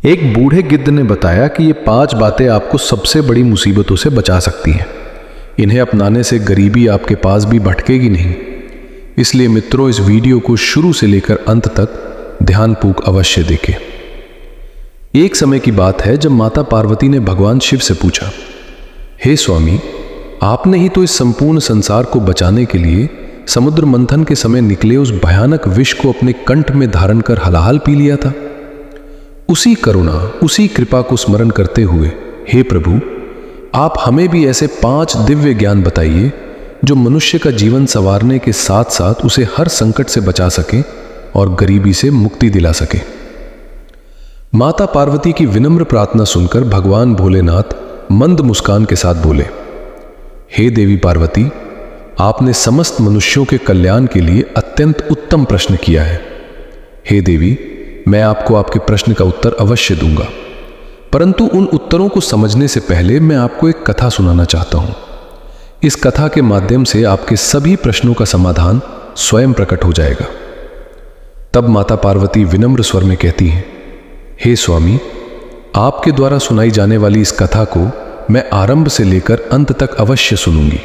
एक बूढ़े गिद्ध ने बताया कि ये 5 बातें आपको सबसे बड़ी मुसीबतों से बचा सकती हैं। इन्हें अपनाने से गरीबी आपके पास भी भटकेगी नहीं। इसलिए मित्रों, इस वीडियो को शुरू से लेकर अंत तक ध्यानपूर्वक अवश्य देखें। एक समय की बात है जब माता पार्वती ने भगवान शिव से पूछा, हे स्वामी, आपने ही तो इस संपूर्ण संसार को बचाने के लिए समुद्र मंथन के समय निकले उस भयानक विष को अपने कंठ में धारण कर हलाहल पी लिया था। उसी करुणा, उसी कृपा को स्मरण करते हुए हे प्रभु, आप हमें भी ऐसे 5 दिव्य ज्ञान बताइए जो मनुष्य का जीवन संवारने के साथ साथ उसे हर संकट से बचा सके और गरीबी से मुक्ति दिला सके। माता पार्वती की विनम्र प्रार्थना सुनकर भगवान भोलेनाथ मंद मुस्कान के साथ बोले, हे देवी पार्वती, आपने समस्त मनुष्यों के कल्याण के लिए अत्यंत उत्तम प्रश्न किया है। हे देवी, मैं आपको आपके प्रश्न का उत्तर अवश्य दूंगा, परंतु उन उत्तरों को समझने से पहले मैं आपको एक कथा सुनाना चाहता हूं। इस कथा के माध्यम से आपके सभी प्रश्नों का समाधान स्वयं प्रकट हो जाएगा। तब माता पार्वती विनम्र स्वर में कहती हैं, हे स्वामी, आपके द्वारा सुनाई जाने वाली इस कथा को मैं आरंभ से लेकर अंत तक अवश्य सुनूंगी,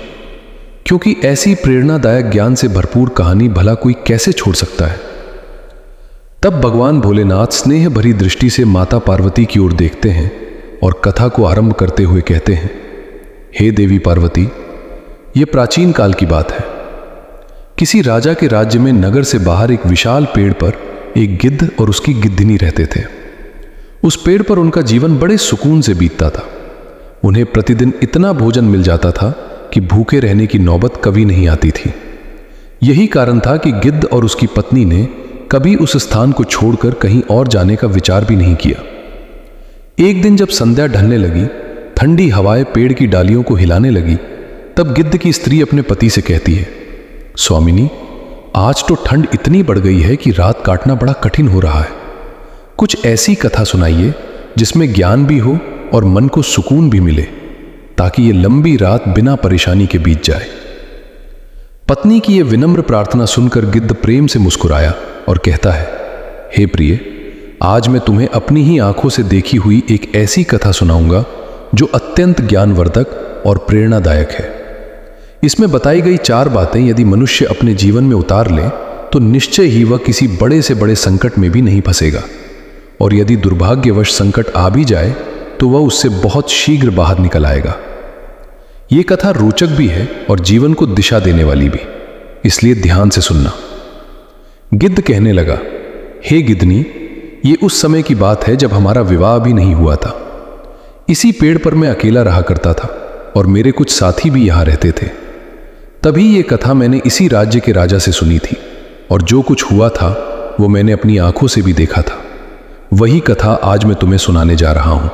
क्योंकि ऐसी प्रेरणादायक ज्ञान से भरपूर कहानी भला कोई कैसे छोड़ सकता है। तब भगवान भोलेनाथ स्नेह भरी दृष्टि से माता पार्वती की ओर देखते हैं और कथा को आरंभ करते हुए कहते हैं, हे देवी पार्वती, यह प्राचीन काल की बात है। किसी राजा के राज्य में नगर से बाहर एक विशाल पेड़ पर एक गिद्ध और उसकी गिद्धनी रहते थे। उस पेड़ पर उनका जीवन बड़े सुकून से बीतता था। उन्हें प्रतिदिन इतना भोजन मिल जाता था कि भूखे रहने की नौबत कभी नहीं आती थी। यही कारण था कि गिद्ध और उसकी पत्नी ने कभी उस स्थान को छोड़कर कहीं और जाने का विचार भी नहीं किया। एक दिन जब संध्या ढलने लगी, ठंडी हवाएं पेड़ की डालियों को हिलाने लगी, तब गिद्ध की स्त्री अपने पति से कहती है, स्वामिनी, आज तो ठंड इतनी बढ़ गई है कि रात काटना बड़ा कठिन हो रहा है। कुछ ऐसी कथा सुनाइए जिसमें ज्ञान भी हो और मन को सुकून भी मिले, ताकि ये लंबी रात बिना परेशानी के बीत जाए। पत्नी की यह विनम्र प्रार्थना सुनकर गिद्ध प्रेम से मुस्कुराया और कहता है, हे प्रिय, आज मैं तुम्हें अपनी ही आंखों से देखी हुई एक ऐसी कथा सुनाऊंगा जो अत्यंत ज्ञानवर्धक और प्रेरणादायक है। इसमें बताई गई 4 बातें यदि मनुष्य अपने जीवन में उतार ले तो निश्चय ही वह किसी बड़े से बड़े संकट में भी नहीं फंसेगा, और यदि दुर्भाग्यवश संकट आ भी जाए तो वह उससे बहुत शीघ्र बाहर निकल आएगा। यह कथा रोचक भी है और जीवन को दिशा देने वाली भी, इसलिए ध्यान से सुनना। गिद्ध कहने लगा, हे गिद्धनी, ये उस समय की बात है जब हमारा विवाह भी नहीं हुआ था। इसी पेड़ पर मैं अकेला रहा करता था और मेरे कुछ साथी भी यहां रहते थे। तभी ये कथा मैंने इसी राज्य के राजा से सुनी थी, और जो कुछ हुआ था वो मैंने अपनी आंखों से भी देखा था। वही कथा आज मैं तुम्हें सुनाने जा रहा हूं,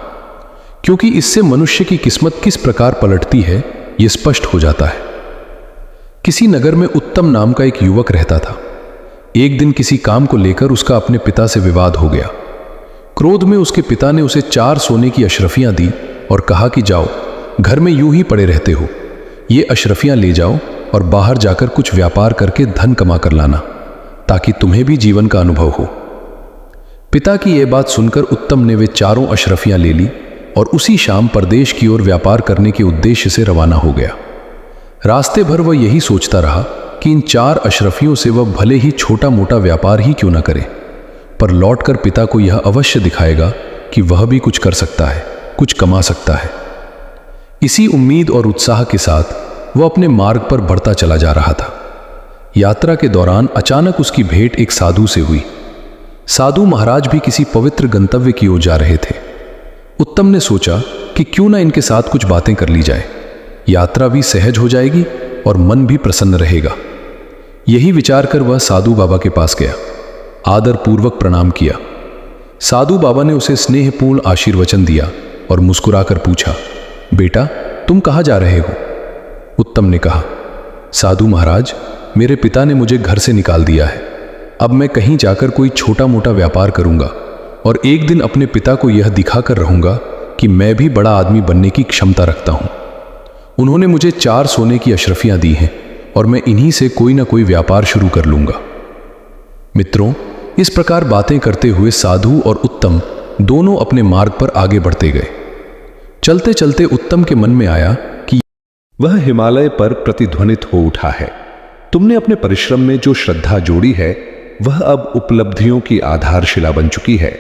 क्योंकि इससे मनुष्य की किस्मत किस प्रकार पलटती है यह स्पष्ट हो जाता है। किसी नगर में उत्तम नाम का एक युवक रहता था। एक दिन किसी काम को लेकर उसका अपने पिता से विवाद हो गया। क्रोध में उसके पिता ने उसे 4 सोने की अशरफियां दी और कहा कि जाओ, घर में यूं ही पड़े रहते हो, ये अशरफियां ले जाओ और बाहर जाकर कुछ व्यापार करके धन कमा कर लाना, ताकि तुम्हें भी जीवन का अनुभव हो। पिता की यह बात सुनकर उत्तम ने वे 4 अशरफियां ले ली और उसी शाम परदेश की ओर व्यापार करने के उद्देश्य से रवाना हो गया। रास्ते भर वह यही सोचता रहा कि इन 4 अशरफियों से वह भले ही छोटा मोटा व्यापार ही क्यों न करे, पर लौटकर पिता को यह अवश्य दिखाएगा कि वह भी कुछ कर सकता है, कुछ कमा सकता है। इसी उम्मीद और उत्साह के साथ वह अपने मार्ग पर बढ़ता चला जा रहा था। यात्रा के दौरान अचानक उसकी भेंट एक साधु से हुई। साधु महाराज भी किसी पवित्र गंतव्य की ओर जा रहे थे। उत्तम ने सोचा कि क्यों ना इनके साथ कुछ बातें कर ली जाए, यात्रा भी सहज हो जाएगी और मन भी प्रसन्न रहेगा। यही विचार कर वह साधु बाबा के पास गया, आदर पूर्वक प्रणाम किया। साधु बाबा ने उसे स्नेहपूर्ण आशीर्वचन दिया और मुस्कुराकर पूछा, बेटा, तुम कहाँ जा रहे हो? उत्तम ने कहा, साधु महाराज, मेरे पिता ने मुझे घर से निकाल दिया है। अब मैं कहीं जाकर कोई छोटा मोटा व्यापार करूंगा और एक दिन अपने पिता को यह दिखाकर रहूंगा कि मैं भी बड़ा आदमी बनने की क्षमता रखता हूं। उन्होंने मुझे 4 सोने की अशरफियां दी हैं और मैं इन्हीं से कोई ना कोई व्यापार शुरू कर लूंगा। मित्रों, इस प्रकार बातें करते हुए साधु और उत्तम दोनों अपने मार्ग पर आगे बढ़ते गए। चलते चलते उत्तम के मन में आया कि वह हिमालय पर प्रतिध्वनित हो उठा है। तुमने अपने परिश्रम में जो श्रद्धा जोड़ी है वह अब उपलब्धियों की आधारशिला बन चुकी है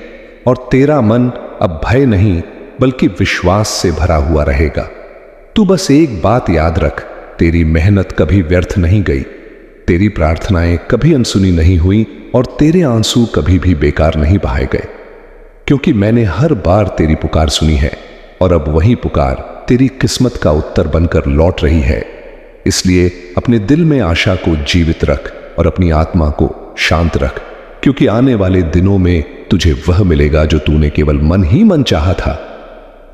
और तेरा मन अब भय नहीं बल्कि विश्वास से भरा हुआ रहेगा। तू बस एक बात याद रख, तेरी मेहनत कभी व्यर्थ नहीं गई, तेरी प्रार्थनाएं कभी अनसुनी नहीं हुई और तेरे आंसू कभी भी बेकार नहीं बहाए गए, क्योंकि मैंने हर बार तेरी पुकार सुनी है और अब वही पुकार तेरी किस्मत का उत्तर बनकर लौट रही है। इसलिए अपने दिल में आशा को जीवित रख और अपनी आत्मा को शांत रख, क्योंकि आने वाले दिनों में तुझे वह मिलेगा जो तूने केवल मन ही मन चाहा था।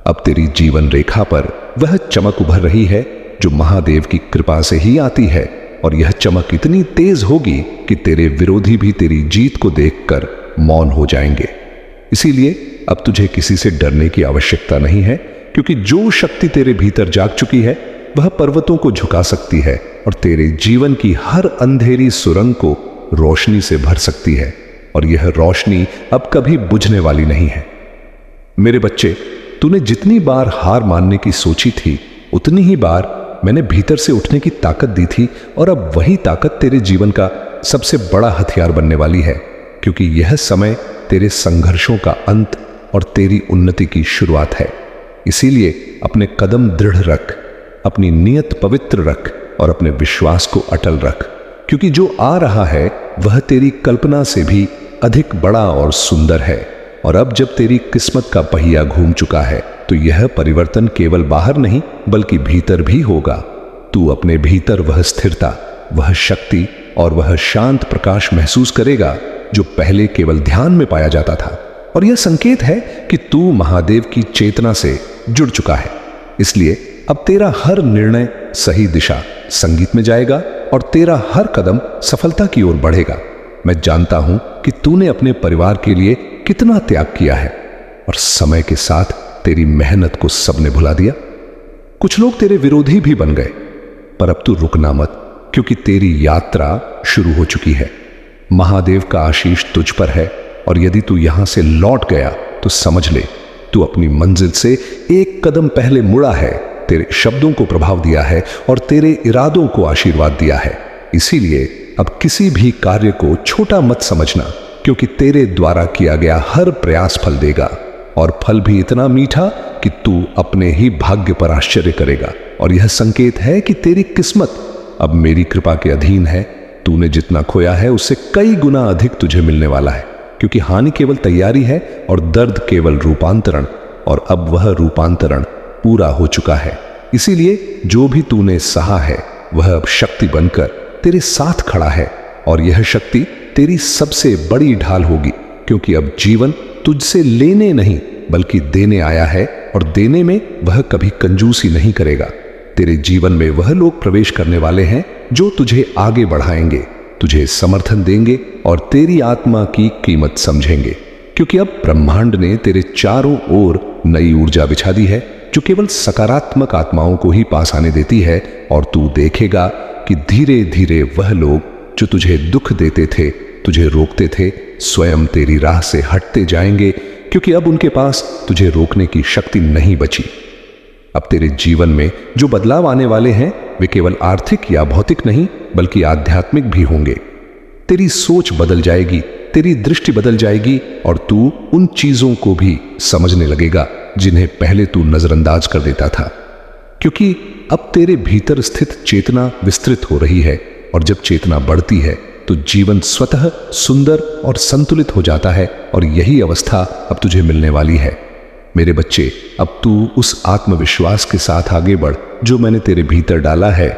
अब तेरी जीवन रेखा पर वह चमक उभर रही है जो महादेव की कृपा से ही आती है, और यह चमक इतनी तेज होगी कि तेरे विरोधी भी तेरी जीत को देखकर मौन हो जाएंगे। इसीलिए अब तुझे किसी से डरने की आवश्यकता नहीं है, क्योंकि जो शक्ति तेरे भीतर जाग चुकी है वह पर्वतों को झुका सकती है और तेरे जीवन की हर अंधेरी सुरंग को रोशनी से भर सकती है, और यह रोशनी अब कभी बुझने वाली नहीं है। मेरे बच्चे, तूने जितनी बार हार मानने की सोची थी उतनी ही बार मैंने भीतर से उठने की ताकत दी थी, और अब वही ताकत तेरे जीवन का सबसे बड़ा हथियार बनने वाली है, क्योंकि यह समय तेरे संघर्षों का अंत और तेरी उन्नति की शुरुआत है। इसीलिए अपने कदम दृढ़ रख, अपनी नीयत पवित्र रख और अपने विश्वास को अटल रख, क्योंकि जो आ रहा है वह तेरी कल्पना से भी अधिक बड़ा और सुंदर है। और अब जब तेरी किस्मत का पहिया घूम चुका है तो यह परिवर्तन केवल बाहर नहीं बल्कि भीतर भी होगा। तू अपने भीतर वह स्थिरता, वह शक्ति और वह शांत प्रकाश महसूस करेगा जो पहले केवल ध्यान में पाया जाता था, और यह संकेत है कि तू महादेव की चेतना से जुड़ चुका है। इसलिए अब तेरा हर निर्णय सही दिशा संगीत में जाएगा और तेरा हर कदम सफलता की ओर बढ़ेगा। मैं जानता हूं कि तूने अपने परिवार के लिए कितना त्याग किया है, और समय के साथ तेरी मेहनत को सबने भुला दिया। कुछ लोग तेरे विरोधी भी बन गए, पर अब तू रुकना मत, क्योंकि तेरी यात्रा शुरू हो चुकी है। महादेव का आशीष तुझ पर है, और यदि तू यहां से लौट गया तो समझ ले तू अपनी मंजिल से एक कदम पहले मुड़ा है। तेरे शब्दों को प्रभाव दिया है और तेरे इरादों को आशीर्वाद दिया है। इसीलिए अब किसी भी कार्य को छोटा मत समझना, क्योंकि तेरे द्वारा किया गया हर प्रयास फल देगा, और फल भी इतना मीठा कि तू अपने ही भाग्य पर आश्चर्य करेगा। और यह संकेत है कि तेरी किस्मत अब मेरी कृपा के अधीन है। तूने जितना खोया है उससे कई गुना अधिक तुझे मिलने वाला है, क्योंकि हानि केवल तैयारी है और दर्द केवल रूपांतरण, और अब वह रूपांतरण पूरा हो चुका है। इसीलिए जो भी तूने सहा है वह अब शक्ति बनकर तेरे साथ खड़ा है, और यह शक्ति तेरी सबसे बड़ी ढाल होगी, क्योंकि अब जीवन तुझसे लेने नहीं बल्कि देने आया है, और देने में वह कभी कंजूसी नहीं करेगा। तेरे जीवन में वह लोग प्रवेश करने वाले हैं जो तुझे आगे बढ़ाएंगे, तुझे समर्थन देंगे और तेरी आत्मा की कीमत समझेंगे, क्योंकि अब ब्रह्मांड ने तेरे चारों ओर नई ऊर्जा बिछा दी है जो केवल सकारात्मक आत्माओं को ही पास आने देती है। और तू देखेगा कि धीरे धीरे वह लोग जो तुझे दुख देते थे, तुझे रोकते थे, स्वयं तेरी राह से हटते जाएंगे, क्योंकि अब उनके पास तुझे रोकने की शक्ति नहीं बची। अब तेरे जीवन में जो बदलाव आने वाले हैं वे केवल आर्थिक या भौतिक नहीं बल्कि आध्यात्मिक भी होंगे। तेरी सोच बदल जाएगी, तेरी दृष्टि बदल जाएगी, और तू उन चीजों को भी समझने लगेगा जिन्हें पहले तू नजरअंदाज कर देता था, क्योंकि अब तेरे भीतर स्थित चेतना विस्तृत हो रही है, और जब चेतना बढ़ती है तो जीवन स्वतः सुंदर और संतुलित हो जाता है, और यही अवस्था अब तुझे मिलने वाली है। मेरे बच्चे, अब तू उस आत्मविश्वास के साथ आगे बढ़ जो मैंने तेरे भीतर डाला है,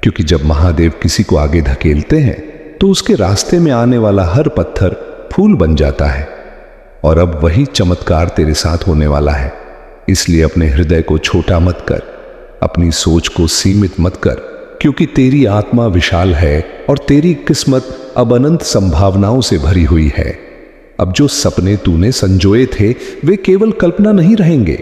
क्योंकि जब महादेव किसी को आगे धकेलते हैं तो उसके रास्ते में आने वाला हर पत्थर फूल बन जाता है, और अब वही चमत्कार तेरे साथ होने वाला है। इसलिए अपने हृदय को छोटा मत कर, अपनी सोच को सीमित मत कर, क्योंकि तेरी आत्मा विशाल है और तेरी किस्मत अब अनंत संभावनाओं से भरी हुई है। अब जो सपने तूने संजोए थे वे केवल कल्पना नहीं रहेंगे,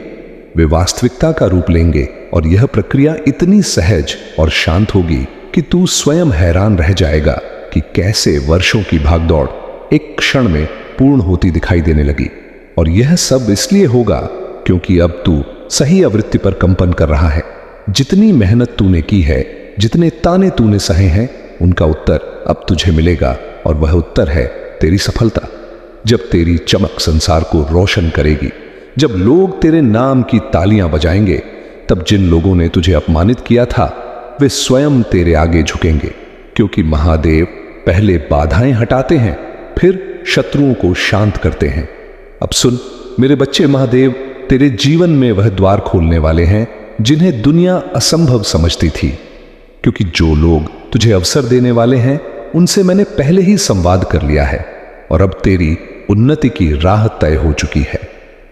वे वास्तविकता का रूप लेंगे, और यह प्रक्रिया इतनी सहज और शांत होगी कि तू स्वयं हैरान रह जाएगा कि कैसे वर्षों की भागदौड़ एक क्षण में पूर्ण होती दिखाई देने लगी। और यह सब इसलिए होगा क्योंकि अब तू सही आवृत्ति पर कंपन कर रहा है। जितनी मेहनत तूने की है, जितने ताने तूने सहे हैं, उनका उत्तर अब तुझे मिलेगा और वह उत्तर है तेरी सफलता। जब तेरी चमक संसार को रोशन करेगी, जब लोग तेरे नाम की तालियां बजाएंगे, तब जिन लोगों ने तुझे अपमानित किया था वे स्वयं तेरे आगे झुकेंगे, क्योंकि महादेव पहले बाधाएं हटाते हैं, फिर शत्रुओं को शांत करते हैं। अब सुन मेरे बच्चे, महादेव तेरे जीवन में वह द्वार खोलने वाले हैं जिन्हें दुनिया असंभव समझती थी, क्योंकि जो लोग तुझे अवसर देने वाले हैं उनसे मैंने पहले ही संवाद कर लिया है और अब तेरी उन्नति की राह तय हो चुकी है।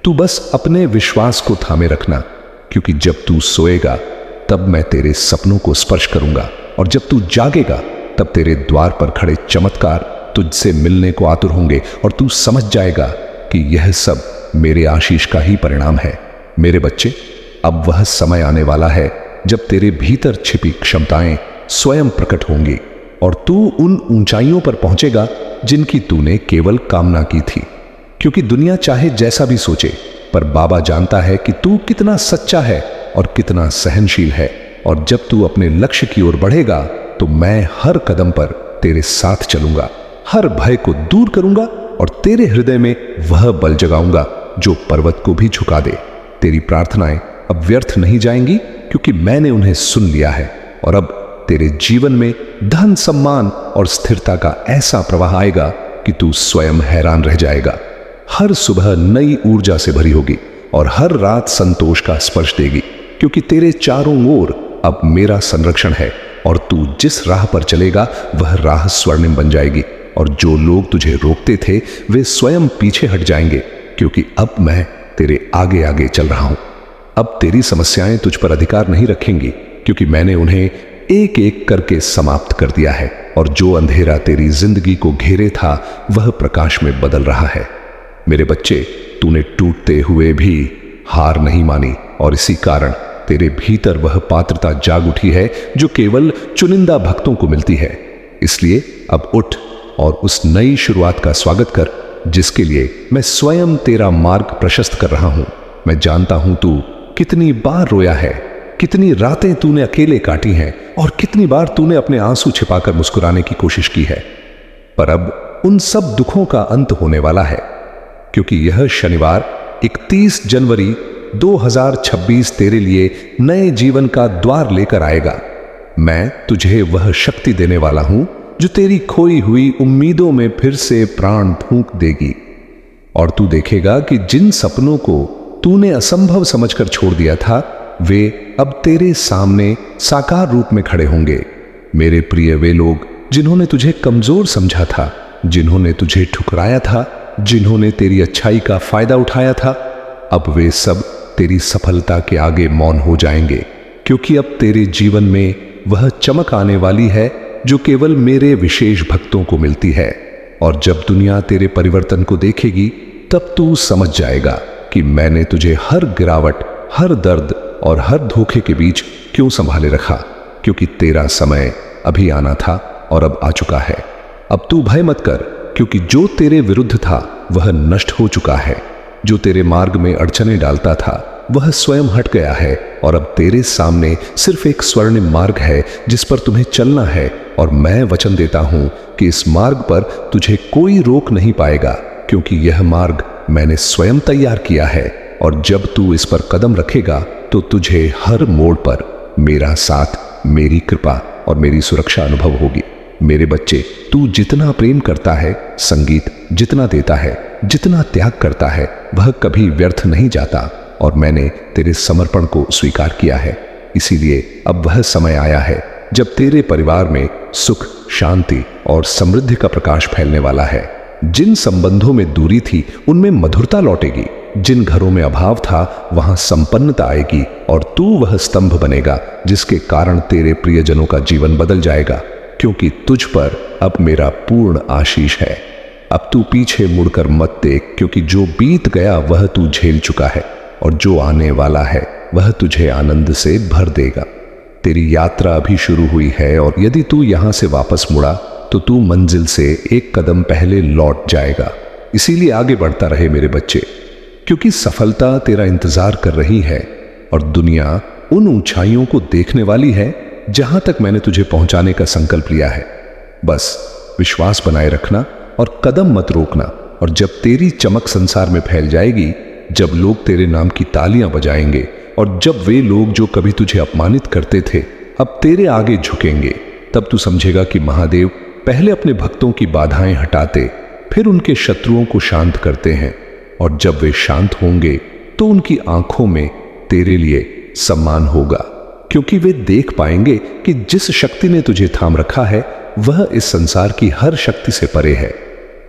तू बस अपने विश्वास को थामे रखना, क्योंकि जब तू सोएगा तब मैं तेरे सपनों को स्पर्श करूंगा और जब तू जागेगा तब तेरे द्वार पर खड़े चमत्कार तुझसे मिलने को आतुर होंगे और तू समझ जाएगा कि यह सब मेरे आशीष का ही परिणाम है। मेरे बच्चे, अब वह समय आने वाला है जब तेरे भीतर छिपी क्षमताएं स्वयं प्रकट होंगी और तू उन ऊंचाइयों पर पहुंचेगा जिनकी तूने केवल कामना की थी। क्योंकि दुनिया चाहे जैसा भी सोचे, पर बाबा जानता है कि तू कितना सच्चा है और कितना सहनशील है, और जब तू अपने लक्ष्य की ओर बढ़ेगा तो मैं हर कदम पर तेरे साथ चलूंगा, हर भय को दूर करूंगा और तेरे हृदय में वह बल जगाऊंगा जो पर्वत को भी झुका दे। तेरी प्रार्थनाएं अब व्यर्थ नहीं जाएंगी, क्योंकि मैंने उन्हें सुन लिया है और अब तेरे जीवन में धन, सम्मान और स्थिरता का ऐसा प्रवाह आएगा कि तू स्वयं हैरान रह जाएगा। हर सुबह नई ऊर्जा से भरी होगी और हर रात संतोष का स्पर्श देगी, क्योंकि तेरे चारों ओर अब मेरा संरक्षण है और तू जिस राह पर चलेगा वह राह स्वर्णिम बन जाएगी और जो लोग तुझे रोकते थे वे स्वयं पीछे हट जाएंगे, क्योंकि अब मैं तेरे आगे आगे चल रहा हूं। अब तेरी समस्याएं तुझ पर अधिकार नहीं रखेंगी, क्योंकि मैंने उन्हें एक एक करके समाप्त कर दिया है और जो अंधेरा तेरी जिंदगी को घेरे था वह प्रकाश में बदल रहा है। मेरे बच्चे, तूने टूटते हुए भी हार नहीं मानी और इसी कारण तेरे भीतर वह पात्रता जाग उठी है जो केवल चुनिंदा भक्तों को मिलती है। इसलिए अब उठ और उस नई शुरुआत का स्वागत कर जिसके लिए मैं स्वयं तेरा मार्ग प्रशस्त कर रहा हूं। मैं जानता हूं तू कितनी बार रोया है, कितनी रातें तूने अकेले काटी हैं और कितनी बार तूने अपने आंसू छिपाकर मुस्कुराने की कोशिश की है, पर अब उन सब दुखों का अंत होने वाला है, क्योंकि यह शनिवार 31 जनवरी 2026 तेरे लिए नए जीवन का द्वार लेकर आएगा। मैं तुझे वह शक्ति देने वाला हूं जो तेरी खोई हुई उम्मीदों में फिर से प्राण फूंक देगी और तू देखेगा कि जिन सपनों को तूने असंभव समझकर छोड़ दिया था वे अब तेरे सामने साकार रूप में खड़े होंगे। मेरे प्रिय, वे लोग जिन्होंने तुझे कमजोर समझा था, जिन्होंने तुझे ठुकराया था, जिन्होंने तेरी अच्छाई का फायदा उठाया था, अब वे सब तेरी सफलता के आगे मौन हो जाएंगे, क्योंकि अब तेरे जीवन में वह चमक आने वाली है जो केवल मेरे विशेष भक्तों को मिलती है। और जब दुनिया तेरे परिवर्तन को देखेगी तब तू समझ जाएगा कि मैंने तुझे हर गिरावट, हर दर्द और हर धोखे के बीच क्यों संभाले रखा, क्योंकि तेरा समय अभी आना था और अब आ चुका है। अब तू भय मत कर, क्योंकि जो तेरे विरुद्ध था वह नष्ट हो चुका है। जो तेरे मार्ग में अड़चने डालता था वह स्वयं हट गया है और अब तेरे सामने सिर्फ एक स्वर्णिम मार्ग है जिस पर तुम्हें चलना है। और मैं वचन देता हूं कि इस मार्ग पर तुझे कोई रोक नहीं पाएगा, क्योंकि यह मार्ग मैंने स्वयं तैयार किया है और जब तू इस पर कदम रखेगा तो तुझे हर मोड़ पर मेरा साथ, मेरी कृपा और मेरी सुरक्षा अनुभव होगी। मेरे बच्चे, तू जितना प्रेम करता है, संगीत जितना देता है, जितना त्याग करता है, वह कभी व्यर्थ नहीं जाता और मैंने तेरे समर्पण को स्वीकार किया है। इसीलिए अब वह समय आया है जब तेरे परिवार में सुख, शांति और समृद्धि का प्रकाश फैलने वाला है। जिन संबंधों में दूरी थी उनमें मधुरता लौटेगी, जिन घरों में अभाव था वहां संपन्नता आएगी और तू वह स्तंभ बनेगा जिसके कारण तेरे प्रियजनों का जीवन बदल जाएगा, क्योंकि तुझ पर अब मेरा पूर्ण आशीष है। अब तू पीछे मुड़कर मत देख, क्योंकि जो बीत गया वह तू झेल चुका है और जो आने वाला है वह तुझे आनंद से भर देगा। तेरी यात्रा अभी शुरू हुई है और यदि तू यहां से वापस मुड़ा तो तू मंजिल से एक कदम पहले लौट जाएगा। इसीलिए आगे बढ़ता रहे मेरे बच्चे, क्योंकि सफलता तेरा इंतजार कर रही है और दुनिया उन ऊंचाइयों को देखने वाली है जहां तक मैंने तुझे पहुंचाने का संकल्प लिया है। बस विश्वास बनाए रखना और कदम मत रोकना, और जब तेरी चमक संसार में फैल जाएगी, जब लोग तेरे नाम की तालियां बजाएंगे और जब वे लोग जो कभी तुझे अपमानित करते थे अब तेरे आगे झुकेंगे, तब तू समझेगा कि महादेव पहले अपने भक्तों की बाधाएं हटाते, फिर उनके शत्रुओं को शांत करते हैं, और जब वे शांत होंगे तो उनकी आंखों में तेरे लिए सम्मान होगा, क्योंकि वे देख पाएंगे कि जिस शक्ति ने तुझे थाम रखा है वह इस संसार की हर शक्ति से परे है।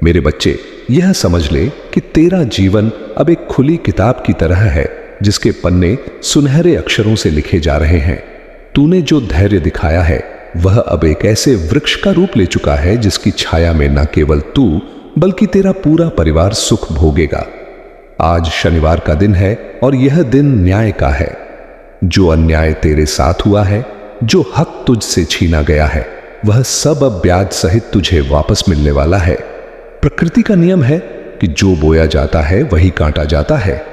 मेरे बच्चे, यह समझ ले कि तेरा जीवन अब एक खुली किताब की तरह है जिसके पन्ने सुनहरे अक्षरों से लिखे जा रहे हैं। तूने जो धैर्य दिखाया है वह अब एक ऐसे वृक्ष का रूप ले चुका है जिसकी छाया में न केवल तू बल्कि तेरा पूरा परिवार सुख भोगेगा। आज शनिवार का दिन है और यह दिन न्याय का है। जो अन्याय तेरे साथ हुआ है, जो हक तुझसे छीना गया है, वह सब अब ब्याज सहित तुझे वापस मिलने वाला है। प्रकृति का नियम है कि जो बोया जाता है वही काटा जाता है,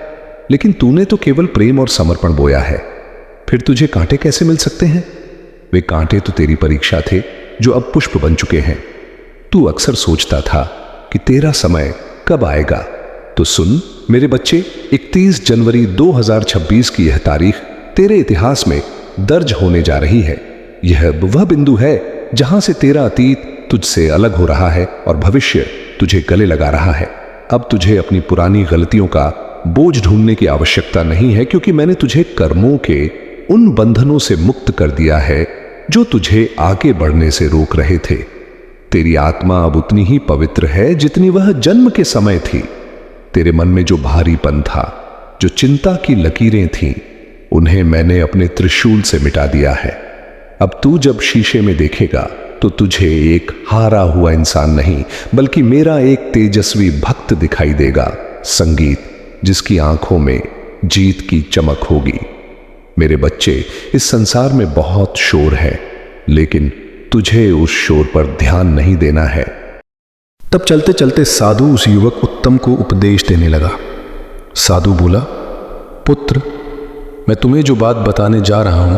लेकिन तूने तो केवल प्रेम और समर्पण बोया है, फिर तुझे कांटे कैसे मिल सकते हैं? वे कांटे तो तेरी परीक्षा थे जो अब पुष्प बन चुके हैं। तू अक्सर सोचता था कि तेरा समय कब आएगा, तो सुन मेरे बच्चे, 31 जनवरी 2026 की यह तारीख तेरे इतिहास में दर्ज होने जा रही है। यह वह बिंदु है जहां से तेरा अतीत तुझसे अलग हो रहा है और भविष्य तुझे गले लगा रहा है। अब तुझे अपनी पुरानी गलतियों का बोझ ढूंढने की आवश्यकता नहीं है, क्योंकि मैंने तुझे कर्मों के उन बंधनों से मुक्त कर दिया है जो तुझे आगे बढ़ने से रोक रहे थे। तेरी आत्मा अब उतनी ही पवित्र है जितनी वह जन्म के समय थी। तेरे मन में जो भारीपन था, जो चिंता की लकीरें थीं, उन्हें मैंने अपने त्रिशूल से मिटा दिया है। अब तू जब शीशे में देखेगा तो तुझे एक हारा हुआ इंसान नहीं बल्कि मेरा एक तेजस्वी भक्त दिखाई देगा, संगीत जिसकी आंखों में जीत की चमक होगी। मेरे बच्चे, इस संसार में बहुत शोर है, लेकिन तुझे उस शोर पर ध्यान नहीं देना है। तब चलते चलते साधु उस युवक उत्तम को उपदेश देने लगा। साधु बोला, पुत्र, मैं तुम्हें जो बात बताने जा रहा हूं,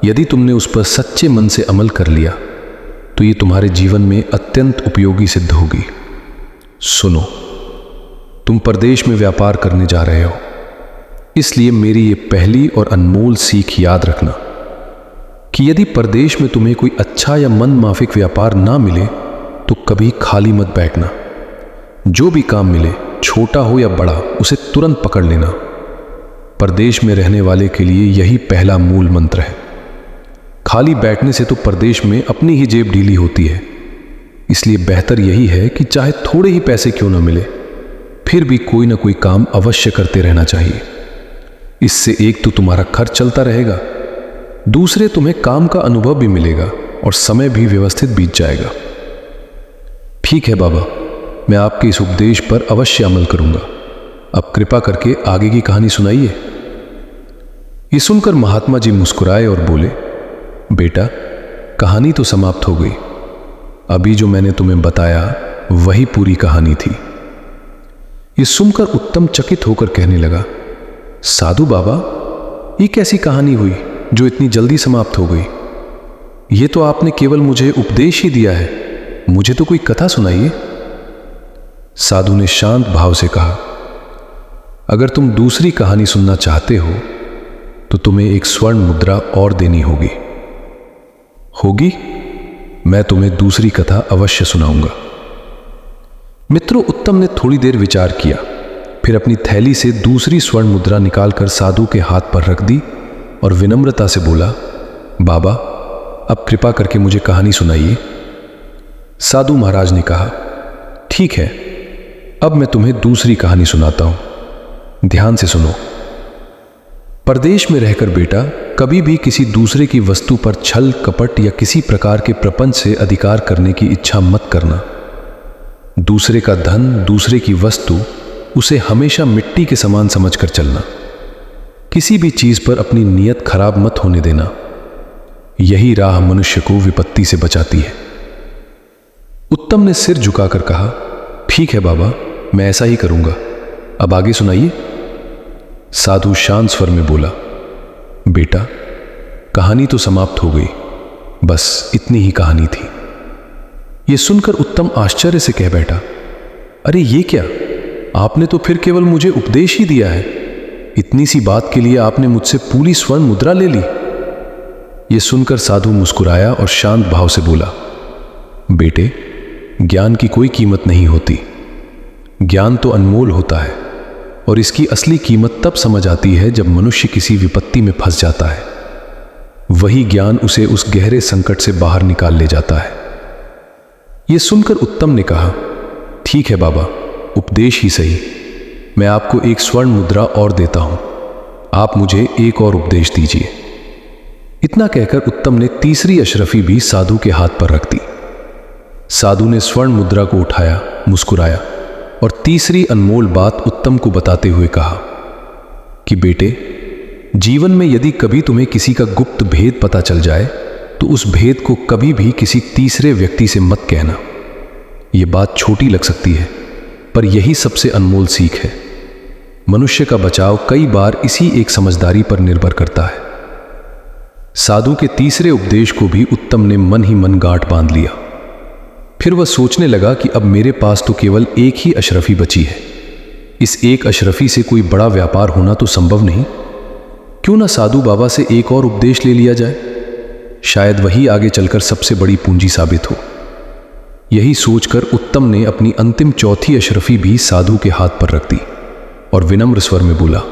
यदि तुमने उस पर सच्चे मन से अमल कर लिया तो ये तुम्हारे जीवन में अत्यंत उपयोगी सिद्ध होगी। सुनो, तुम परदेश में व्यापार करने जा रहे हो, इसलिए मेरी ये पहली और अनमोल सीख याद रखना कि यदि परदेश में तुम्हें कोई अच्छा या मन माफिक व्यापार ना मिले तो कभी खाली मत बैठना। जो भी काम मिले, छोटा हो या बड़ा, उसे तुरंत पकड़ लेना। परदेश में रहने वाले के लिए यही पहला मूल मंत्र है। खाली बैठने से तो परदेश में अपनी ही जेब ढीली होती है, इसलिए बेहतर यही है कि चाहे थोड़े ही पैसे क्यों न मिले, फिर भी कोई ना कोई काम अवश्य करते रहना चाहिए। इससे एक तो तुम्हारा खर्च चलता रहेगा, दूसरे तुम्हें काम का अनुभव भी मिलेगा और समय भी व्यवस्थित बीत जाएगा। ठीक है बाबा, मैं आपके इस उपदेश पर अवश्य अमल करूंगा। अब कृपा करके आगे की कहानी सुनाइए। ये सुनकर महात्मा जी मुस्कुराए और बोले, बेटा, कहानी तो समाप्त हो गई। अभी जो मैंने तुम्हें बताया वही पूरी कहानी थी। ये सुनकर उत्तम चकित होकर कहने लगा, साधु बाबा, ये कैसी कहानी हुई जो इतनी जल्दी समाप्त हो गई? ये तो आपने केवल मुझे उपदेश ही दिया है, मुझे तो कोई कथा सुनाइए। साधु ने शांत भाव से कहा, अगर तुम दूसरी कहानी सुनना चाहते हो तो तुम्हें एक स्वर्ण मुद्रा और देनी होगी। मैं तुम्हें दूसरी कथा अवश्य सुनाऊंगा। मित्रों, उत्तम ने थोड़ी देर विचार किया, फिर अपनी थैली से दूसरी स्वर्ण मुद्रा निकालकर साधु के हाथ पर रख दी और विनम्रता से बोला, बाबा, अब कृपा करके मुझे कहानी सुनाइए। साधु महाराज ने कहा, ठीक है, अब मैं तुम्हें दूसरी कहानी सुनाता हूं, ध्यान से सुनो। परदेश में रहकर बेटा, कभी भी किसी दूसरे की वस्तु पर छल कपट या किसी प्रकार के प्रपंच से अधिकार करने की इच्छा मत करना। दूसरे का धन, दूसरे की वस्तु, उसे हमेशा मिट्टी के समान समझकर चलना। किसी भी चीज पर अपनी नीयत खराब मत होने देना। यही राह मनुष्य को विपत्ति से बचाती है। उत्तम ने सिर झुकाकर कहा, ठीक है बाबा, मैं ऐसा ही करूंगा। अब आगे सुनाइए। साधु शांत स्वर में बोला, बेटा कहानी तो समाप्त हो गई, बस इतनी ही कहानी थी। यह सुनकर उत्तम आश्चर्य से कह बैठा, अरे ये क्या, आपने तो फिर केवल मुझे उपदेश ही दिया है, इतनी सी बात के लिए आपने मुझसे पूरी स्वर्ण मुद्रा ले ली। यह सुनकर साधु मुस्कुराया और शांत भाव से बोला, बेटे ज्ञान की कोई कीमत नहीं होती, ज्ञान तो अनमोल होता है और इसकी असली कीमत तब समझ आती है जब मनुष्य किसी विपत्ति में फंस जाता है। वही ज्ञान उसे उस गहरे संकट से बाहर निकाल ले जाता है। यह सुनकर उत्तम ने कहा, ठीक है बाबा, उपदेश ही सही, मैं आपको एक स्वर्ण मुद्रा और देता हूं, आप मुझे एक और उपदेश दीजिए। इतना कहकर उत्तम ने तीसरी अशरफी भी साधु के हाथ पर रख दी। साधु ने स्वर्ण मुद्रा को उठाया, मुस्कुराया और तीसरी अनमोल बात उत्तम को बताते हुए कहा कि बेटे, जीवन में यदि कभी तुम्हें किसी का गुप्त भेद पता चल जाए तो उस भेद को कभी भी किसी तीसरे व्यक्ति से मत कहना। यह बात छोटी लग सकती है, पर यही सबसे अनमोल सीख है। मनुष्य का बचाव कई बार इसी एक समझदारी पर निर्भर करता है। साधु के तीसरे उपदेश को भी उत्तम ने मन ही मन गांठ बांध लिया। फिर वह सोचने लगा कि अब मेरे पास तो केवल एक ही अशरफी बची है, इस एक अशरफी से कोई बड़ा व्यापार होना तो संभव नहीं। क्यों ना साधु बाबा से एक और उपदेश ले लिया जाए, शायद वही आगे चलकर सबसे बड़ी पूंजी साबित हो। यही सोचकर उत्तम ने अपनी अंतिम चौथी अशरफी भी साधु के हाथ पर रख दी और विनम्र स्वर में बोला,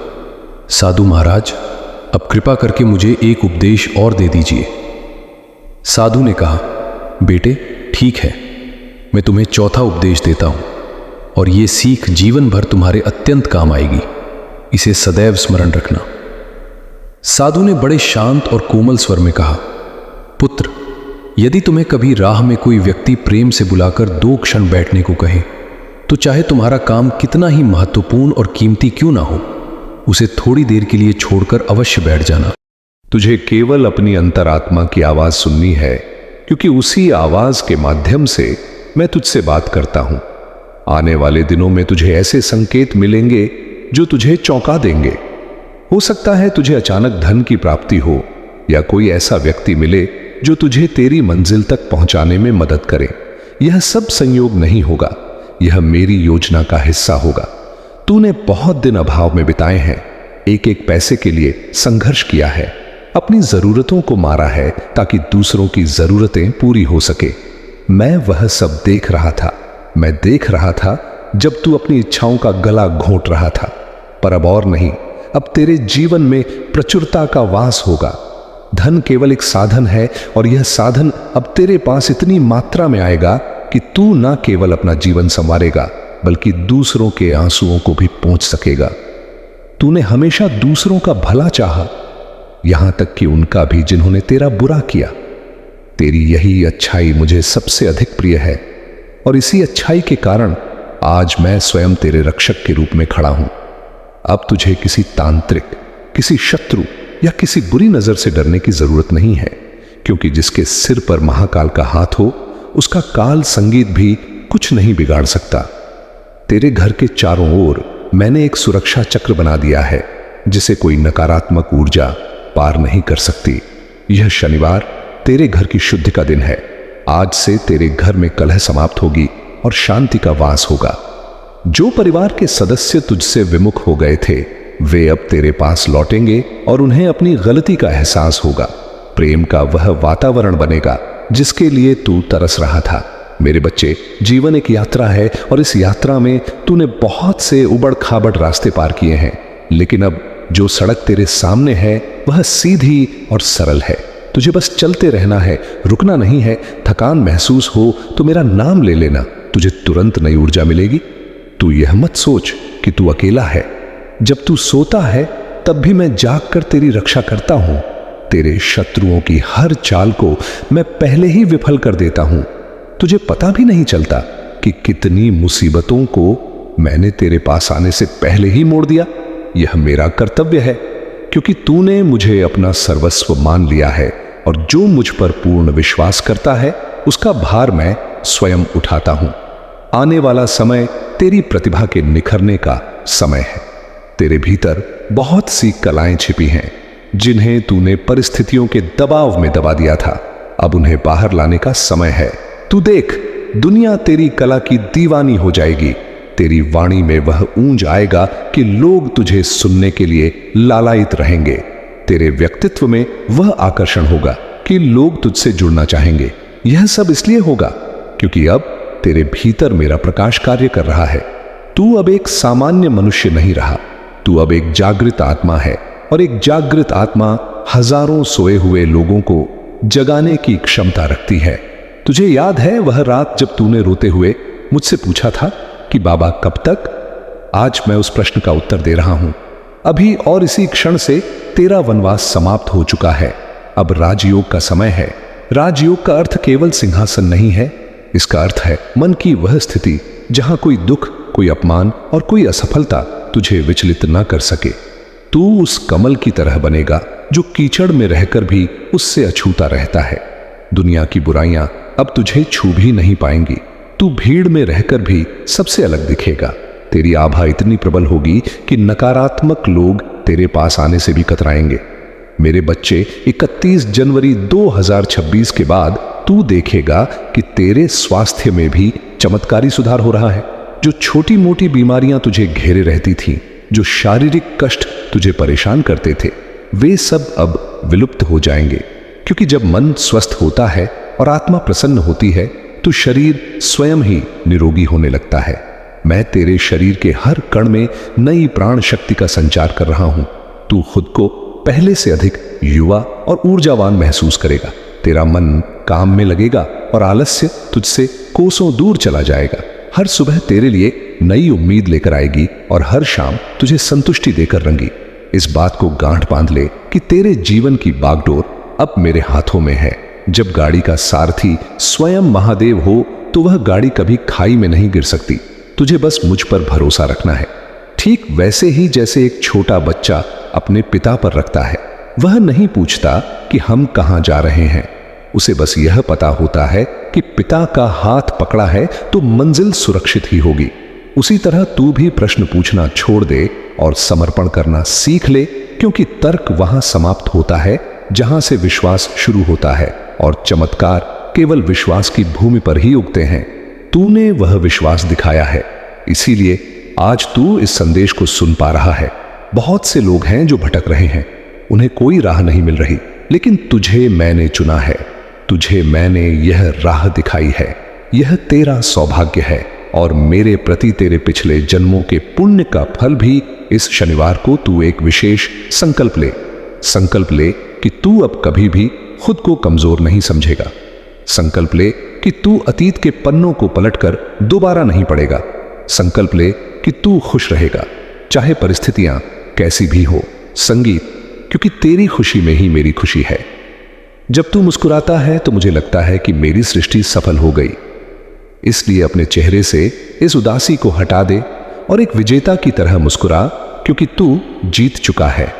साधु महाराज, अब कृपा करके मुझे एक उपदेश और दे दीजिए। साधु ने कहा, बेटे ठीक है, मैं तुम्हें चौथा उपदेश देता हूं और यह सीख जीवन भर तुम्हारे अत्यंत काम आएगी, इसे सदैव स्मरण रखना। साधु ने बड़े शांत और कोमल स्वर में कहा, पुत्र, यदि तुम्हें कभी राह में कोई व्यक्ति प्रेम से बुलाकर 2 क्षण बैठने को कहे तो चाहे तुम्हारा काम कितना ही महत्वपूर्ण और कीमती क्यों ना हो, उसे थोड़ी देर के लिए छोड़कर अवश्य बैठ जाना। तुझे केवल अपनी अंतरात्मा की आवाज सुननी है, क्योंकि उसी आवाज के माध्यम से मैं तुझसे बात करता हूं। आने वाले दिनों में तुझे ऐसे संकेत मिलेंगे जो तुझे चौंका देंगे। हो सकता है तुझे अचानक धन की प्राप्ति हो या कोई ऐसा व्यक्ति मिले जो तुझे तेरी मंजिल तक पहुंचाने में मदद करे। यह सब संयोग नहीं होगा, यह मेरी योजना का हिस्सा होगा। तूने बहुत दिन अभाव में बिताए हैं, एक एक पैसे के लिए संघर्ष किया है, अपनी जरूरतों को मारा है ताकि दूसरों की जरूरतें पूरी हो सके। मैं वह सब देख रहा था। मैं देख रहा था जब तू अपनी इच्छाओं का गला घोंट रहा था, पर अब और नहीं। अब तेरे जीवन में प्रचुरता का वास होगा। धन केवल एक साधन है और यह साधन अब तेरे पास इतनी मात्रा में आएगा कि तू न केवल अपना जीवन संवारेगा बल्कि दूसरों के आंसुओं को भी पोंछ सकेगा। तूने हमेशा दूसरों का भला चाहा, यहां तक कि उनका भी जिन्होंने तेरा बुरा किया। तेरी यही अच्छाई मुझे सबसे अधिक प्रिय है और इसी अच्छाई के कारण आज मैं स्वयं तेरे रक्षक के रूप में खड़ा हूं। अब तुझे किसी तांत्रिक, किसी शत्रु या किसी बुरी नजर से डरने की जरूरत नहीं है, क्योंकि जिसके सिर पर महाकाल का हाथ हो उसका काल संगीत भी कुछ नहीं बिगाड़ सकता। तेरे घर के चारों ओर मैंने एक सुरक्षा चक्र बना दिया है जिसे कोई नकारात्मक ऊर्जा पार नहीं कर सकती। यह शनिवार तेरे घर की शुद्धि का दिन है। आज से तेरे घर में कलह समाप्त होगी और शांति का वास होगा। जो परिवार के सदस्य तुझसे विमुख हो गए थे वे अब तेरे पास लौटेंगे और उन्हें अपनी गलती का एहसास होगा। प्रेम का वह वातावरण बनेगा जिसके लिए तू तरस रहा था। मेरे बच्चे, जीवन एक यात्रा है और इस यात्रा में तूने बहुत से उबड़ खाबड़ रास्ते पार किए हैं, लेकिन अब जो सड़क तेरे सामने है वह सीधी और सरल है। तुझे बस चलते रहना है, रुकना नहीं है। थकान महसूस हो तो मेरा नाम ले लेना, तुझे तुरंत नई ऊर्जा मिलेगी। तू यह मत सोच कि तू अकेला है। जब तू सोता है तब भी मैं जाग कर तेरी रक्षा करता हूं। तेरे शत्रुओं की हर चाल को मैं पहले ही विफल कर देता हूं। तुझे पता भी नहीं चलता कि कितनी मुसीबतों को मैंने तेरे पास आने से पहले ही मोड़ दिया। यह मेरा कर्तव्य है, क्योंकि तूने मुझे अपना सर्वस्व मान लिया है और जो मुझ पर पूर्ण विश्वास करता है उसका भार मैं स्वयं उठाता हूं। आने वाला समय तेरी प्रतिभा के निखरने का समय है। तेरे भीतर बहुत सी कलाएं छिपी हैं जिन्हें तूने परिस्थितियों के दबाव में दबा दिया था। अब उन्हें बाहर लाने का समय है। तू देख, दुनिया तेरी कला की दीवानी हो जाएगी। तेरी वाणी में वह ऊंज आएगा कि लोग तुझे सुनने के लिए लालायित रहेंगे। तेरे व्यक्तित्व में वह आकर्षण होगा कि लोग तुझसे जुड़ना चाहेंगे। यह सब इसलिए होगा क्योंकि अब तेरे भीतर मेरा प्रकाश कार्य कर रहा है। तू अब एक सामान्य मनुष्य नहीं रहा, तू अब एक जागृत आत्मा है, और एक जागृत आत्मा हजारों सोए हुए लोगों को जगाने की क्षमता रखती है। तुझे याद है वह रात जब तूने रोते हुए मुझसे पूछा था कि बाबा कब तक? आज मैं उस प्रश्न का उत्तर दे रहा हूं। अभी और इसी क्षण से तेरा वनवास समाप्त हो चुका है। अब राजयोग का समय है। राजयोग का अर्थ केवल सिंहासन नहीं है, इसका अर्थ है मन की वह स्थिति जहां कोई दुख, कोई अपमान और कोई असफलता तुझे विचलित न कर सके। तू उस कमल की तरह बनेगा जो कीचड़ में रहकर भी उससे अछूता रहता है। दुनिया की बुराइयां अब तुझे छू भी नहीं पाएंगी। तू भीड़ में रहकर भी सबसे अलग दिखेगा। तेरी आभा इतनी प्रबल होगी कि नकारात्मक लोग तेरे पास आने से भी कतराएंगे। मेरे बच्चे, 31 जनवरी 2026 के बाद तू देखेगा कि तेरे स्वास्थ्य में भी चमत्कारी सुधार हो रहा है। जो छोटी मोटी बीमारियां तुझे घेरे रहती थीं, जो शारीरिक कष्ट तुझे परेशान करते थे, वे सब अब विलुप्त हो जाएंगे। क्योंकि जब मन स्वस्थ होता है और आत्मा प्रसन्न होती है तो शरीर स्वयं ही निरोगी होने लगता है। मैं तेरे शरीर के हर कण में नई प्राण शक्ति का संचार कर रहा हूं। तू खुद को पहले से अधिक युवा और ऊर्जावान महसूस करेगा। तेरा मन काम में लगेगा और आलस्य तुझसे कोसों दूर चला जाएगा। हर सुबह तेरे लिए नई उम्मीद लेकर आएगी और हर शाम तुझे संतुष्टि देकर रंगी। इस बात को गांठ बांध ले कि तेरे जीवन की बागडोर अब मेरे हाथों में है। जब गाड़ी का सारथी स्वयं महादेव हो तो वह गाड़ी कभी खाई में नहीं गिर सकती। तुझे बस मुझ पर भरोसा रखना है। ठीक वैसे ही जैसे एक छोटा बच्चा अपने पिता पर रखता है। वह नहीं पूछता कि हम कहां जा रहे हैं, उसे बस यह पता होता है कि पिता का हाथ पकड़ा है तो मंजिल सुरक्षित ही होगी। उसी तरह तू भी प्रश्न पूछना छोड़ दे और समर्पण करना सीख ले, क्योंकि तर्क वहां समाप्त होता है जहां से विश्वास शुरू होता है, और चमत्कार केवल विश्वास की भूमि पर ही उगते हैं। तूने वह विश्वास दिखाया है, इसीलिए आज तू इस संदेश को सुन पा रहा है। बहुत से लोग हैं जो भटक रहे हैं, उन्हें कोई राह नहीं मिल रही, लेकिन तुझे मैंने चुना है। तुझे मैंने यह राह दिखाई है। यह तेरा सौभाग्य है, और मेरे प्रति तेरे पिछले जन्मों के पुण्य का फल भी इस शनिवार को तू एक विशेष संकल्प ले। संकल्प ले कि तू अब कभी भी खुद को कमजोर नहीं समझेगा। संकल्प ले कि तू अतीत के पन्नों को पलटकर दोबारा नहीं पड़ेगा। संकल्प ले कि तू खुश रहेगा, चाहे परिस्थितियां कैसी भी हो। संगीत, क्योंकि तेरी खुशी में ही मेरी खुशी है। जब तू मुस्कुराता है तो मुझे लगता है कि मेरी सृष्टि सफल हो गई। इसलिए अपने चेहरे से इस उदासी को हटा दे और एक विजेता की तरह मुस्कुरा, क्योंकि तू जीत चुका है।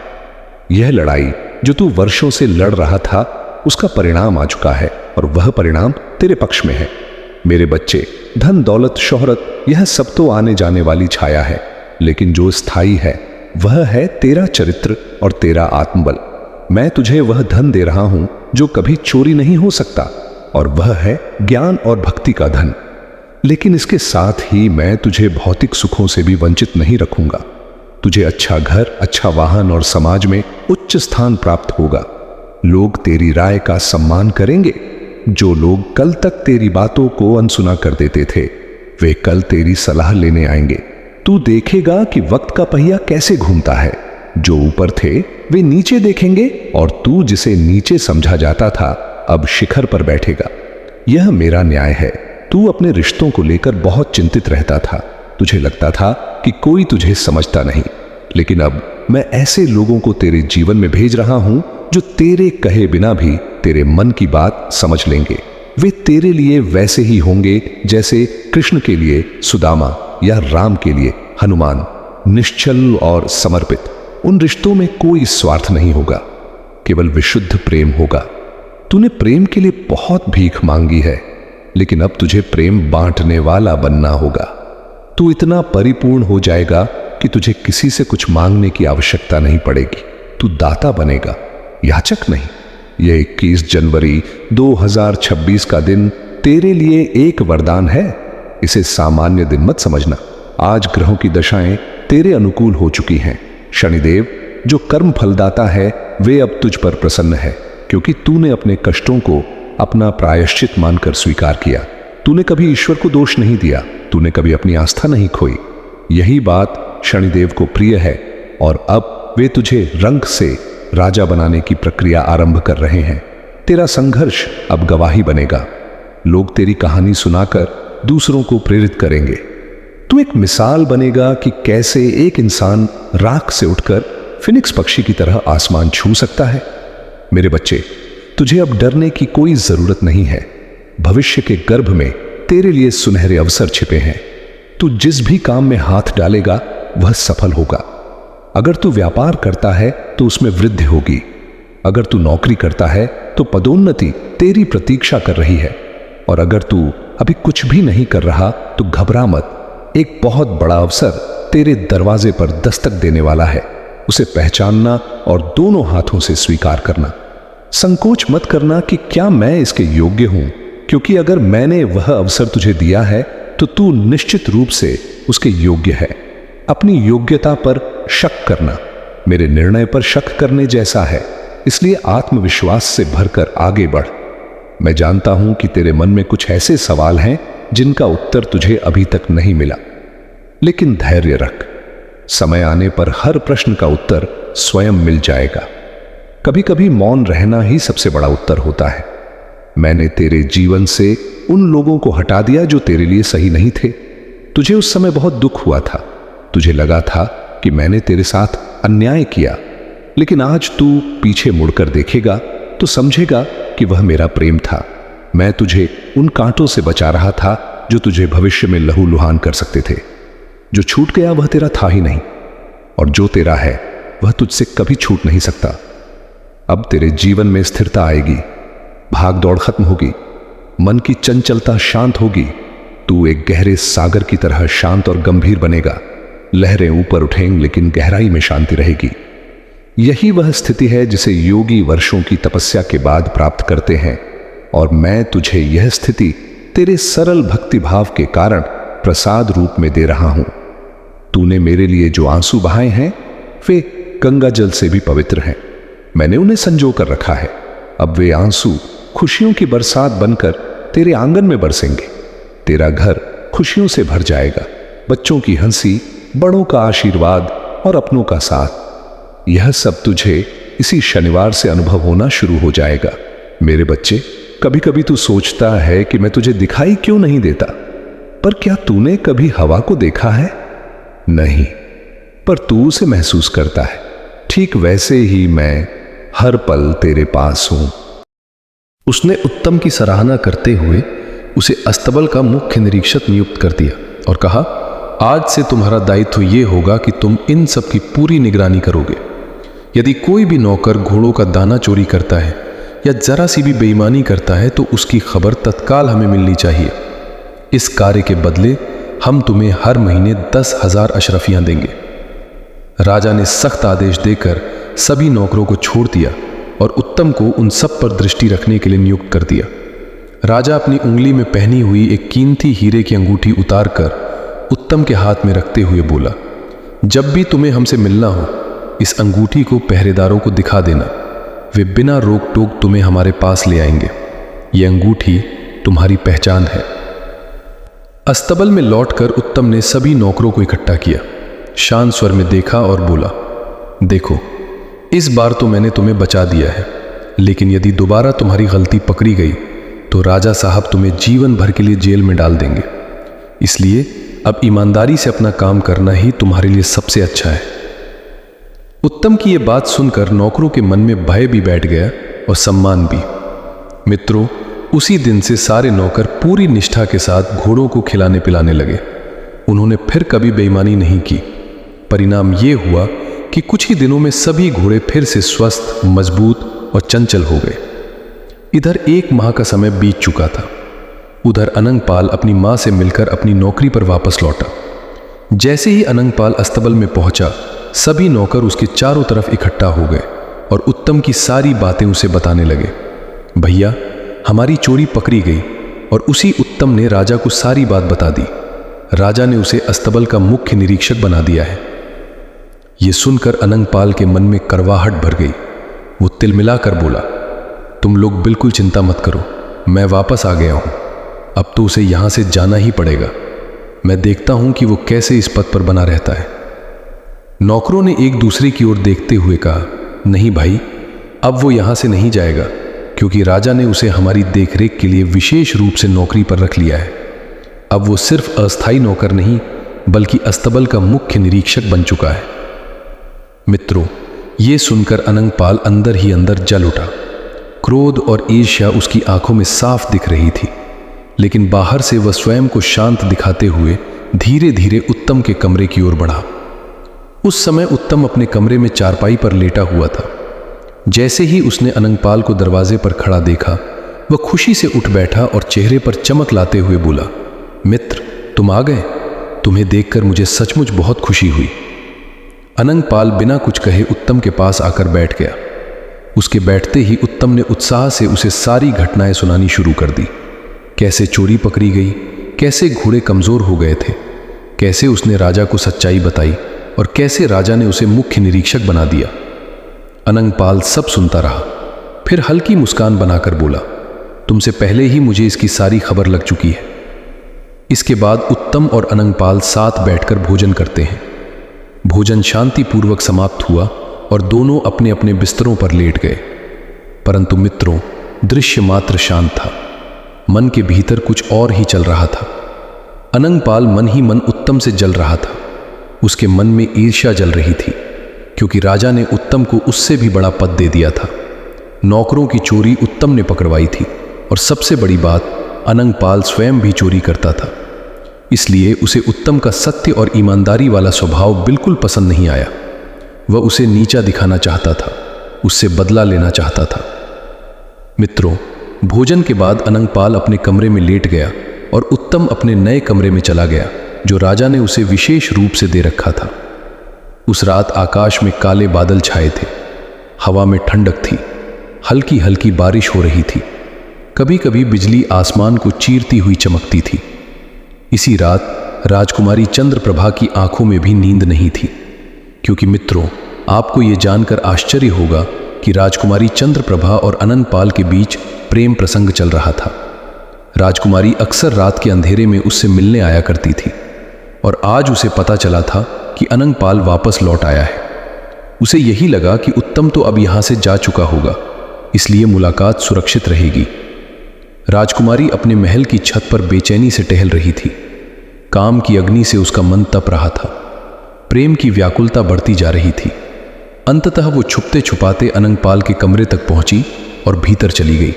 यह लड़ाई जो तू वर्षों से लड़ रहा था, उसका परिणाम आ चुका है, और वह परिणाम तेरे पक्ष में है। मेरे बच्चे, धन, दौलत, शोहरत, यह सब तो आने जाने वाली छाया है, लेकिन जो स्थायी है वह है तेरा चरित्र और तेरा आत्मबल। मैं तुझे वह धन दे रहा हूं जो कभी चोरी नहीं हो सकता, और वह है ज्ञान और भक्ति का धन। लेकिन इसके साथ ही मैं तुझे भौतिक सुखों से भी वंचित नहीं रखूंगा। तुझे अच्छा घर, अच्छा वाहन और समाज में उच्च स्थान प्राप्त होगा। लोग तेरी राय का सम्मान करेंगे। जो लोग कल तक तेरी बातों को अनसुना कर देते थे, वे कल तेरी सलाह लेने आएंगे। तू देखेगा कि वक्त का पहिया कैसे घूमता है। जो ऊपर थे वे नीचे देखेंगे, और तू जिसे नीचे समझा जाता था अब शिखर पर बैठेगा। यह मेरा न्याय है। तू अपने रिश्तों को लेकर बहुत चिंतित रहता था। तुझे लगता था कि कोई तुझे समझता नहीं, लेकिन अब मैं ऐसे लोगों को तेरे जीवन में भेज रहा हूं जो तेरे कहे बिना भी तेरे मन की बात समझ लेंगे। वे तेरे लिए वैसे ही होंगे जैसे कृष्ण के लिए सुदामा या राम के लिए हनुमान, निश्चल और समर्पित। उन रिश्तों में कोई स्वार्थ नहीं होगा, केवल विशुद्ध प्रेम होगा। तूने प्रेम के लिए बहुत भीख मांगी है, लेकिन अब तुझे प्रेम बांटने वाला बनना होगा। तू इतना परिपूर्ण हो जाएगा कि तुझे किसी से कुछ मांगने की आवश्यकता नहीं पड़ेगी। तू दाता बनेगा, याचक नहीं। यह 21 जनवरी 2026 का दिन तेरे लिए एक वरदान है। इसे सामान्य दिन मत समझना। आज ग्रहों की दशाएं तेरे अनुकूल हो चुकी हैं। शनिदेव जो कर्म फलदाता है वे अब तुझ पर प्रसन्न है, क्योंकि तूने अपने कष्टों को अपना प्रायश्चित मानकर स्वीकार किया। तूने कभी ईश्वर को दोष नहीं दिया, तूने कभी अपनी आस्था नहीं खोई। यही बात शनिदेव को प्रिय है और अब वे तुझे रंग से राजा बनाने की प्रक्रिया आरंभ कर रहे हैं। तेरा संघर्ष अब गवाही बनेगा। लोग तेरी कहानी सुनाकर दूसरों को प्रेरित करेंगे। तू एक मिसाल बनेगा कि कैसे एक इंसान राख से उठकर फिनिक्स पक्षी की तरह आसमान छू सकता है। मेरे बच्चे, तुझे अब डरने की कोई जरूरत नहीं है। भविष्य के गर्भ में तेरे लिए सुनहरे अवसर छिपे हैं। तू जिस भी काम में हाथ डालेगा वह सफल होगा। अगर तू व्यापार करता है तो उसमें वृद्धि होगी। अगर तू नौकरी करता है तो पदोन्नति तेरी प्रतीक्षा कर रही है। और अगर तू अभी कुछ भी नहीं कर रहा तो घबरा मत। एक बहुत बड़ा अवसर तेरे दरवाजे पर दस्तक देने वाला है। उसे पहचानना और दोनों हाथों से स्वीकार करना। संकोच मत करना कि क्या मैं इसके योग्य हूं, क्योंकि अगर मैंने वह अवसर तुझे दिया है तो तू निश्चित रूप से उसके योग्य है। अपनी योग्यता पर शक करना मेरे निर्णय पर शक करने जैसा है, इसलिए आत्मविश्वास से भरकर आगे बढ़। मैं जानता हूं कि तेरे मन में कुछ ऐसे सवाल हैं जिनका उत्तर तुझे अभी तक नहीं मिला, लेकिन धैर्य रख। समय आने पर हर प्रश्न का उत्तर स्वयं मिल जाएगा। कभी कभी मौन रहना ही सबसे बड़ा उत्तर होता है। मैंने तेरे जीवन से उन लोगों को हटा दिया जो तेरे लिए सही नहीं थे। तुझे उस समय बहुत दुख हुआ था। तुझे लगा था कि मैंने तेरे साथ अन्याय किया, लेकिन आज तू पीछे मुड़कर देखेगा तो समझेगा कि वह मेरा प्रेम था। मैं तुझे उन कांटों से बचा रहा था जो तुझे भविष्य में लहूलुहान कर सकते थे। जो छूट गया वह तेरा था ही नहीं, और जो तेरा है वह तुझसे कभी छूट नहीं सकता। अब तेरे जीवन में स्थिरता आएगी, भाग दौड़ खत्म होगी, मन की चंचलता शांत होगी। तू एक गहरे सागर की तरह शांत और गंभीर बनेगा। लहरें ऊपर उठेंगी लेकिन गहराई में शांति रहेगी। यही वह स्थिति है जिसे योगी वर्षों की तपस्या के बाद प्राप्त करते हैं, और मैं तुझे यह स्थिति तेरे सरल भक्ति भाव के कारण प्रसाद रूप में दे रहा हूं। तूने मेरे लिए जो आंसू बहाए हैं वे गंगा जल से भी पवित्र हैं। मैंने उन्हें संजो कर रखा है। अब वे आंसू खुशियों की बरसात बनकर तेरे आंगन में बरसेंगे। तेरा घर खुशियों से भर जाएगा। बच्चों की हंसी, बड़ों का आशीर्वाद और अपनों का साथ, यह सब तुझे इसी शनिवार से अनुभव होना शुरू हो जाएगा। मेरे बच्चे, कभी कभी तू सोचता है कि मैं तुझे दिखाई क्यों नहीं देता, पर क्या तूने कभी हवा को देखा है? नहीं, पर तू उसे महसूस करता है। ठीक वैसे ही मैं हर पल तेरे पास हूं। उसने उत्तम की सराहना करते हुए उसे अस्तबल का मुख्य निरीक्षक नियुक्त कर दिया और कहा, आज से तुम्हारा दायित्व यह होगा कि तुम इन सब की पूरी निगरानी करोगे। यदि कोई भी नौकर घोड़ों का दाना चोरी करता है या जरा सी भी बेईमानी करता है तो उसकी खबर तत्काल हमें मिलनी चाहिए। इस कार्य के बदले हम तुम्हें हर महीने 10,000 अशरफियां देंगे। राजा ने सख्त आदेश देकर सभी नौकरों को छोड़ दिया और उत्तम को उन सब पर दृष्टि रखने के लिए नियुक्त कर दिया। राजा अपनी उंगली में पहनी हुई एक कीमती हीरे की अंगूठी उतारकर उत्तम के हाथ में रखते हुए बोला, जब भी तुम्हें हमसे मिलना हो इस अंगूठी को पहरेदारों को दिखा देना। वे बिना रोक टोक तुम्हें हमारे पास ले आएंगे। यह अंगूठी तुम्हारी पहचान है। अस्तबल में लौटकर उत्तम ने सभी नौकरों को इकट्ठा किया, शांत स्वर में देखा और बोला, देखो, इस बार तो मैंने तुम्हें बचा दिया है, लेकिन यदि दोबारा तुम्हारी गलती पकड़ी गई तो राजा साहब तुम्हें जीवन भर के लिए जेल में डाल देंगे। इसलिए अब ईमानदारी से अपना काम करना ही तुम्हारे लिए सबसे अच्छा है। उत्तम की यह बात सुनकर नौकरों के मन में भय भी बैठ गया और सम्मान भी। मित्रों, उसी दिन से सारे नौकर पूरी निष्ठा के साथ घोड़ों को खिलाने पिलाने लगे। उन्होंने फिर कभी बेईमानी नहीं की। परिणाम यह हुआ कि कुछ ही दिनों में सभी घोड़े फिर से स्वस्थ, मजबूत और चंचल हो गए। इधर 1 माह का समय बीत चुका था। उधर अनंगपाल अपनी मां से मिलकर अपनी नौकरी पर वापस लौटा। जैसे ही अनंगपाल अस्तबल में पहुंचा, सभी नौकर उसके चारों तरफ इकट्ठा हो गए और उत्तम की सारी बातें उसे बताने लगे। भैया, हमारी चोरी पकड़ी गई। और उसी उत्तम ने राजा को सारी बात बता दी। राजा ने उसे अस्तबल का मुख्य निरीक्षक बना दिया है। यह सुनकर अनंगपाल के मन में करवाहट भर गई। वो तिलमिलाकर बोला, तुम लोग बिल्कुल चिंता मत करो, मैं वापस आ गया हूं। अब तो उसे यहां से जाना ही पड़ेगा। मैं देखता हूं कि वो कैसे इस पद पर बना रहता है। नौकरों ने एक दूसरे की ओर देखते हुए कहा, नहीं भाई, अब वो यहां से नहीं जाएगा, क्योंकि राजा ने उसे हमारी देखरेख के लिए विशेष रूप से नौकरी पर रख लिया है। अब वो सिर्फ अस्थायी नौकर नहीं, बल्कि अस्तबल का मुख्य निरीक्षक बन चुका है। मित्रों, ये सुनकर अनंगपाल अंदर ही अंदर जल उठा। क्रोध और ईर्ष्या उसकी आंखों में साफ दिख रही थी, लेकिन बाहर से वह स्वयं को शांत दिखाते हुए धीरे धीरे उत्तम के कमरे की ओर बढ़ा। उस समय उत्तम अपने कमरे में चारपाई पर लेटा हुआ था। जैसे ही उसने अनंगपाल को दरवाजे पर खड़ा देखा, वह खुशी से उठ बैठा और चेहरे पर चमक लाते हुए बोला, मित्र, तुम आ गए। तुम्हें देखकर मुझे सचमुच बहुत खुशी हुई। अनंगपाल बिना कुछ कहे उत्तम के पास आकर बैठ गया। उसके बैठते ही उत्तम ने उत्साह से उसे सारी घटनाएं सुनानी शुरू कर दी। कैसे चोरी पकड़ी गई, कैसे घोड़े कमजोर हो गए थे, कैसे उसने राजा को सच्चाई बताई और कैसे राजा ने उसे मुख्य निरीक्षक बना दिया। अनंगपाल सब सुनता रहा, फिर हल्की मुस्कान बनाकर बोला, तुमसे पहले ही मुझे इसकी सारी खबर लग चुकी है। इसके बाद उत्तम और अनंगपाल साथ बैठकर भोजन करते हैं। भोजन शांतिपूर्वक समाप्त हुआ और दोनों अपने अपने बिस्तरों पर लेट गए। परंतु मित्रों, दृश्य मात्र शांत था, मन के भीतर कुछ और ही चल रहा था। अनंगपाल मन ही मन उत्तम से जल रहा था। उसके मन में ईर्ष्या जल रही थी, क्योंकि राजा ने उत्तम को उससे भी बड़ा पद दे दिया था। नौकरों की चोरी उत्तम ने पकड़वाई थी, और सबसे बड़ी बात, अनंगपाल स्वयं भी चोरी करता था। इसलिए उसे उत्तम का सत्य और ईमानदारी वाला स्वभाव बिल्कुल पसंद नहीं आया। वह उसे नीचा दिखाना चाहता था, उससे बदला लेना चाहता था। मित्रों, भोजन के बाद अनंगपाल अपने कमरे में लेट गया और उत्तम अपने नए कमरे में चला गया, जो राजा ने उसे विशेष रूप से दे रखा था। उस रात आकाश में काले बादल छाए थे, हवा में ठंडक थी, हल्की हल्की बारिश हो रही थी, कभी कभी बिजली आसमान को चीरती हुई चमकती थी। इसी रात राजकुमारी चंद्रप्रभा की आंखों में भी नींद नहीं थी, क्योंकि मित्रों, आपको ये जानकर आश्चर्य होगा कि राजकुमारी चंद्रप्रभा और अनंगपाल के बीच प्रेम प्रसंग चल रहा था। राजकुमारी अक्सर रात के अंधेरे में उससे मिलने आया करती थी, और आज उसे पता चला था कि अनंगपाल वापस लौट आया है। उसे यही लगा कि उत्तम तो अब यहां से जा चुका होगा, इसलिए मुलाकात सुरक्षित रहेगी। राजकुमारी अपने महल की छत पर बेचैनी से टहल रही थी। काम की अग्नि से उसका मन तप रहा था, प्रेम की व्याकुलता बढ़ती जा रही थी। अंततः वो छुपते छुपाते अनंगपाल के कमरे तक पहुंची और भीतर चली गई।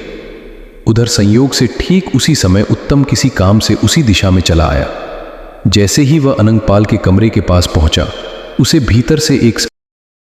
उधर संयोग से ठीक उसी समय उत्तम किसी काम से उसी दिशा में चला आया। जैसे ही वह अनंगपाल के कमरे के पास पहुंचा, उसे भीतर से एक